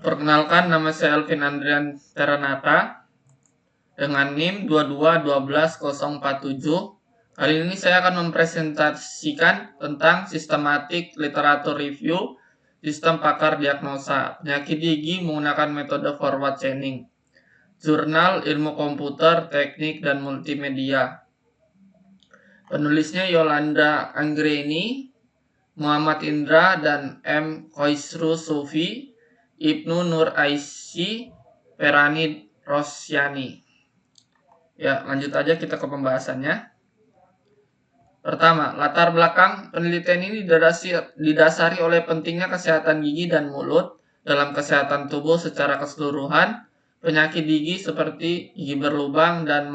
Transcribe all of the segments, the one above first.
Perkenalkan, nama saya Alvin Andrian Teranata dengan NIM 2212047. Kali ini saya akan mempresentasikan tentang sistematik literatur review sistem pakar diagnosa penyakit gigi menggunakan metode forward chaining. Jurnal Ilmu Komputer, Teknik, dan Multimedia. Penulisnya Yolanda Anggreni, Muhammad Indra, dan M. Khoisru Sufi, Ibnu Nur Aisy, Ferani Rosyani. Ya, lanjut aja kita ke pembahasannya. Pertama, latar belakang penelitian ini didasari oleh pentingnya kesehatan gigi dan mulut dalam kesehatan tubuh secara keseluruhan. Penyakit gigi seperti gigi berlubang dan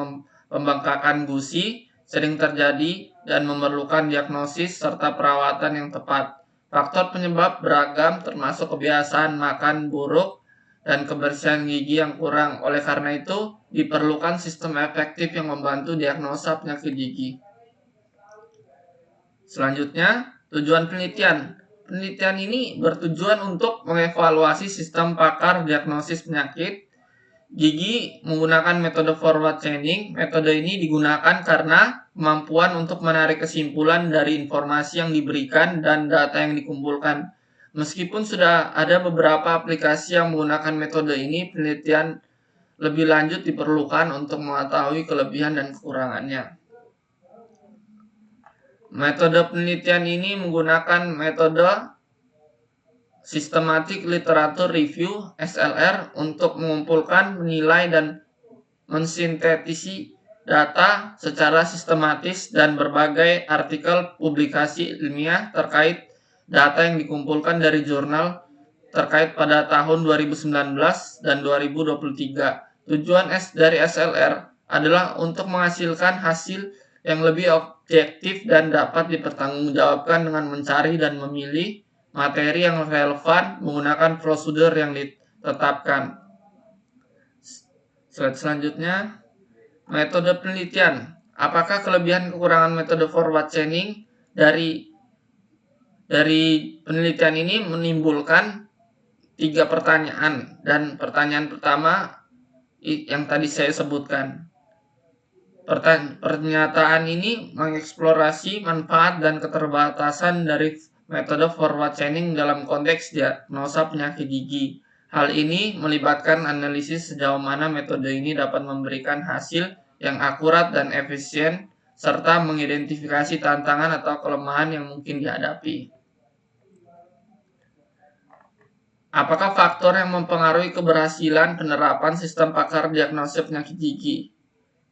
pembengkakan gusi sering terjadi dan memerlukan diagnosis serta perawatan yang tepat. Faktor penyebab beragam termasuk kebiasaan makan buruk dan kebersihan gigi yang kurang. Oleh karena itu, diperlukan sistem efektif yang membantu diagnosa penyakit gigi. Selanjutnya, tujuan penelitian. Penelitian ini bertujuan untuk mengevaluasi sistem pakar diagnosis penyakit gigi menggunakan metode forward chaining. Metode ini digunakan karena kemampuan untuk menarik kesimpulan dari informasi yang diberikan dan data yang dikumpulkan. Meskipun sudah ada beberapa aplikasi yang menggunakan metode ini, penelitian lebih lanjut diperlukan untuk mengetahui kelebihan dan kekurangannya. Metode penelitian ini menggunakan metode Systematic Literature Review (SLR) untuk mengumpulkan, menilai, dan mensintetisi data secara sistematis dan berbagai artikel publikasi ilmiah terkait data yang dikumpulkan dari jurnal terkait pada tahun 2019 dan 2023. Tujuan dari SLR adalah untuk menghasilkan hasil yang lebih objektif dan dapat dipertanggungjawabkan dengan mencari dan memilih materi yang relevan menggunakan prosedur yang ditetapkan. Slide selanjutnya, metode penelitian. Apakah kelebihan kekurangan metode forward chaining? Dari penelitian ini menimbulkan 3 pertanyaan, dan pertanyaan pertama yang tadi saya sebutkan. Pernyataan ini mengeksplorasi manfaat dan keterbatasan dari metode forward chaining dalam konteks diagnosa penyakit gigi. Hal ini melibatkan analisis sejauh mana metode ini dapat memberikan hasil yang akurat dan efisien, serta mengidentifikasi tantangan atau kelemahan yang mungkin dihadapi. Apakah faktor yang mempengaruhi keberhasilan penerapan sistem pakar diagnosa penyakit gigi?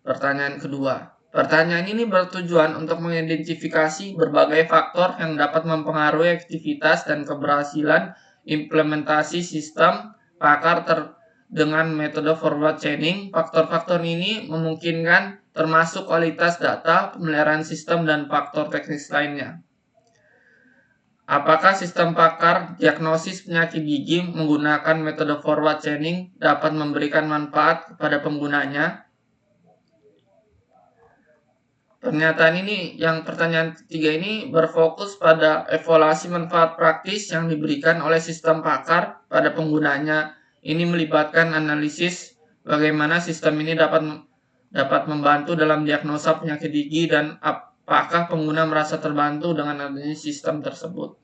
Pertanyaan kedua. Pertanyaan ini bertujuan untuk mengidentifikasi berbagai faktor yang dapat mempengaruhi aktivitas dan keberhasilan implementasi sistem pakar dengan metode forward chaining. Faktor-faktor ini memungkinkan termasuk kualitas data, pemeliharaan sistem, dan faktor teknis lainnya. Apakah sistem pakar diagnosis penyakit gigi menggunakan metode forward chaining dapat memberikan manfaat kepada penggunanya? Pertanyaan ketiga ini berfokus pada evaluasi manfaat praktis yang diberikan oleh sistem pakar pada penggunanya. Ini melibatkan analisis bagaimana sistem ini dapat membantu dalam diagnosa penyakit gigi dan apakah pengguna merasa terbantu dengan adanya sistem tersebut.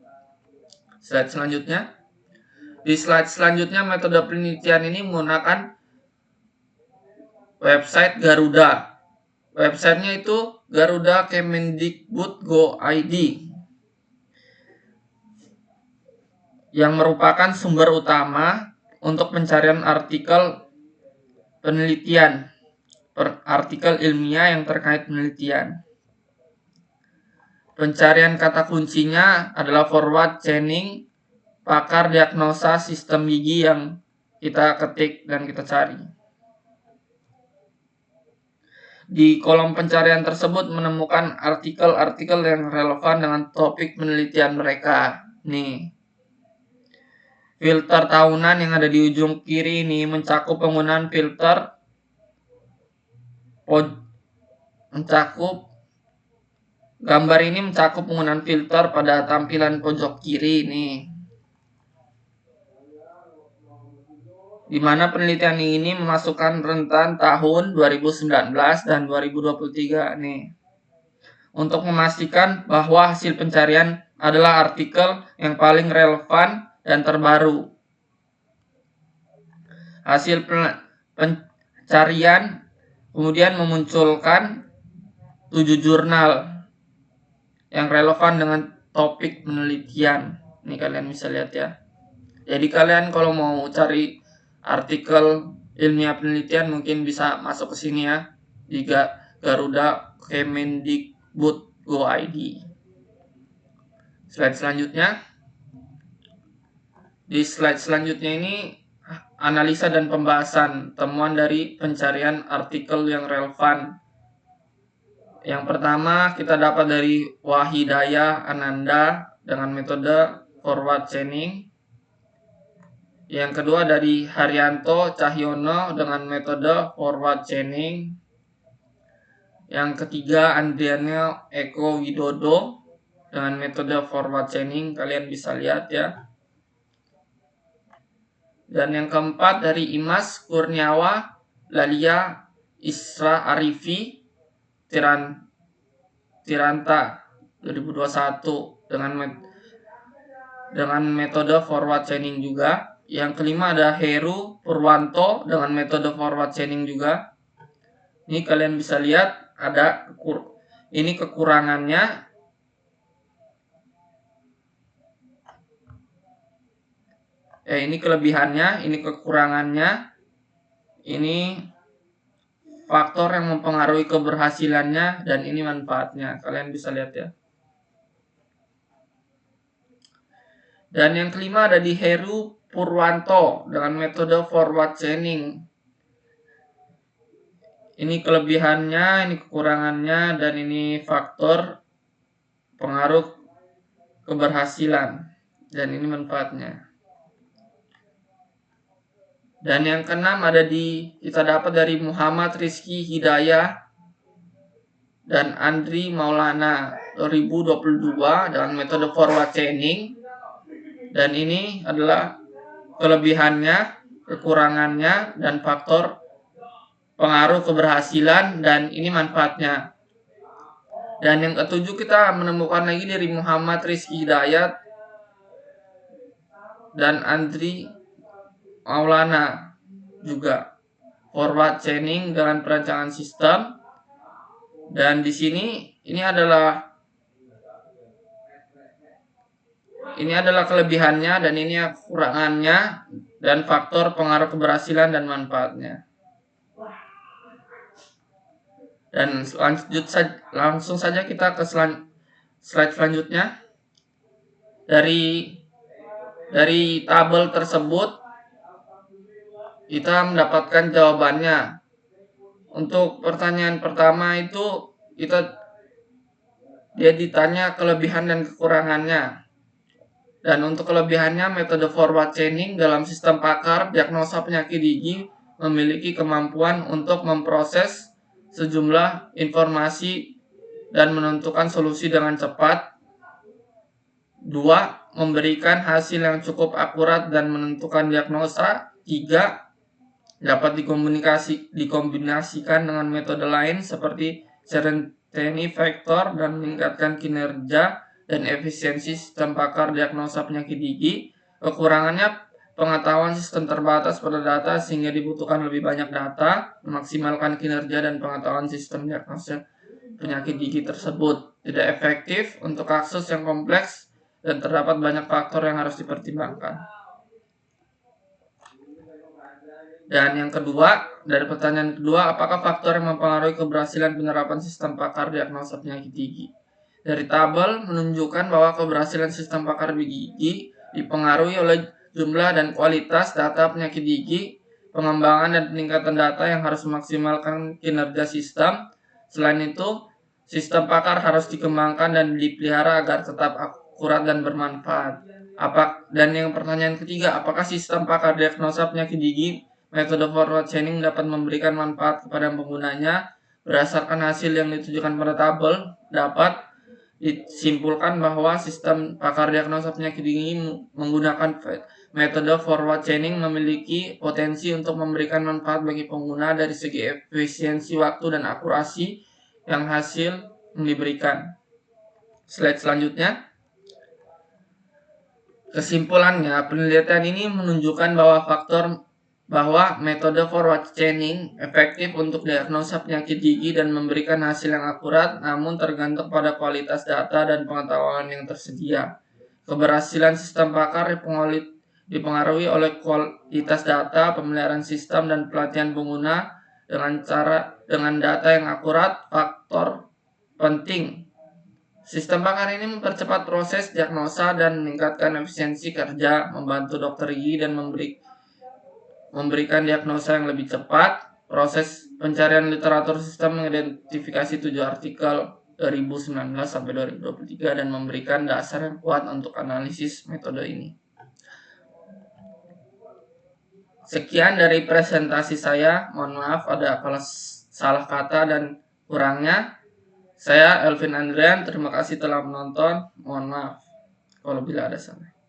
Slide selanjutnya. Di slide selanjutnya, metode penelitian ini menggunakan website Garuda. Websitenya itu Garuda Kemendikbud.go.id yang merupakan sumber utama untuk pencarian artikel penelitian, artikel ilmiah yang terkait penelitian. Pencarian kata kuncinya adalah forward chaining, pakar diagnosa sistem gigi yang kita ketik dan kita cari. Di kolom pencarian tersebut menemukan artikel-artikel yang relevan dengan topik penelitian mereka. Nih, filter tahunan yang ada di ujung kiri ini mencakup penggunaan filter gambar ini mencakup penggunaan filter pada tampilan pojok kiri ini. di mana penelitian ini memasukkan rentan tahun 2019 dan 2023 nih, untuk memastikan bahwa hasil pencarian adalah artikel yang paling relevan dan terbaru. Hasil pencarian kemudian memunculkan 7 jurnal yang relevan dengan topik penelitian. Ini kalian bisa lihat ya. Jadi kalian kalau mau cari artikel ilmiah penelitian mungkin bisa masuk ke sini ya, di Garuda Kemendikbud Go ID. Slide selanjutnya. Di slide selanjutnya ini analisa dan pembahasan temuan dari pencarian artikel yang relevan. Yang pertama kita dapat dari Wahidaya Ananda dengan metode forward chaining. Yang kedua dari Haryanto Cahyono dengan metode forward chaining. Yang ketiga Andriano Eko Widodo dengan metode forward chaining, kalian bisa lihat ya. Dan yang keempat dari Imas Kurniawa Lalia Isra Arifi Tiranta 2021 dengan metode forward chaining juga. Yang kelima ada Heru Purwanto dengan metode forward chaining juga. Ini kalian bisa lihat ada ini kekurangannya. Ini kelebihannya, ini kekurangannya. Ini faktor yang mempengaruhi keberhasilannya dan ini manfaatnya. Kalian bisa lihat ya. Dan yang kelima ada di Heru Purwanto dengan metode forward chaining. Ini kelebihannya, ini kekurangannya, dan ini faktor pengaruh keberhasilan dan ini manfaatnya. Dan yang keenam ada kita dapat dari Muhammad Rizky Hidayah dan Andri Maulana 2022 dengan metode forward chaining. Dan ini adalah kelebihannya, kekurangannya, dan faktor pengaruh keberhasilan dan ini manfaatnya. Dan yang ketujuh kita menemukan lagi dari Muhammad Rizky Hidayat dan Andri Maulana juga forward chaining dengan perancangan sistem. Dan di sini ini adalah kelebihannya dan ini kekurangannya dan faktor pengaruh keberhasilan dan manfaatnya. Dan langsung saja kita ke slide selanjutnya. Dari tabel tersebut kita mendapatkan jawabannya. Untuk pertanyaan pertama itu dia ditanya kelebihan dan kekurangannya. Dan untuk kelebihannya, metode forward chaining dalam sistem pakar diagnosa penyakit gigi memiliki kemampuan untuk memproses sejumlah informasi dan menentukan solusi dengan cepat. 2. Memberikan hasil yang cukup akurat dan menentukan diagnosa. 3. Dapat dikombinasikan dengan metode lain seperti certainty factor dan meningkatkan kinerja dan efisiensi sistem pakar diagnosa penyakit gigi. Kekurangannya, pengetahuan sistem terbatas pada data sehingga dibutuhkan lebih banyak data. Memaksimalkan kinerja dan pengetahuan sistem diagnosa penyakit gigi tersebut tidak efektif untuk kasus yang kompleks dan terdapat banyak faktor yang harus dipertimbangkan. Dan yang kedua, dari pertanyaan kedua, apakah faktor yang mempengaruhi keberhasilan penerapan sistem pakar diagnosa penyakit gigi? Dari tabel menunjukkan bahwa keberhasilan sistem pakar gigi dipengaruhi oleh jumlah dan kualitas data penyakit gigi, pengembangan dan peningkatan data yang harus memaksimalkan kinerja sistem. Selain itu, sistem pakar harus dikembangkan dan dipelihara agar tetap akurat dan bermanfaat. Dan yang pertanyaan ketiga, apakah sistem pakar diagnosa penyakit gigi metode forward chaining dapat memberikan manfaat kepada penggunanya? Berdasarkan hasil yang ditujukan pada tabel, dapat. disimpulkan bahwa sistem pakar diagnosa penyakit gigi menggunakan metode forward chaining memiliki potensi untuk memberikan manfaat bagi pengguna dari segi efisiensi waktu dan akurasi yang diberikan. Slide selanjutnya. Kesimpulannya, penelitian ini menunjukkan bahwa metode forward chaining efektif untuk diagnosa penyakit gigi dan memberikan hasil yang akurat, namun tergantung pada kualitas data dan pengetahuan yang tersedia. Keberhasilan sistem pakar dipengaruhi oleh kualitas data, pemeliharaan sistem, dan pelatihan pengguna dengan data yang akurat. Faktor penting sistem pakar ini mempercepat proses diagnosa dan meningkatkan efisiensi kerja, membantu dokter gigi dan memberikan diagnosa yang lebih cepat. Proses pencarian literatur sistem mengidentifikasi 7 artikel 2019 sampai 2023 dan memberikan dasar yang kuat untuk analisis metode ini. Sekian dari presentasi saya. Mohon maaf ada salah kata dan kurangnya. Saya Elvin Andrian, terima kasih telah menonton. Mohon maaf kalau bila ada salah.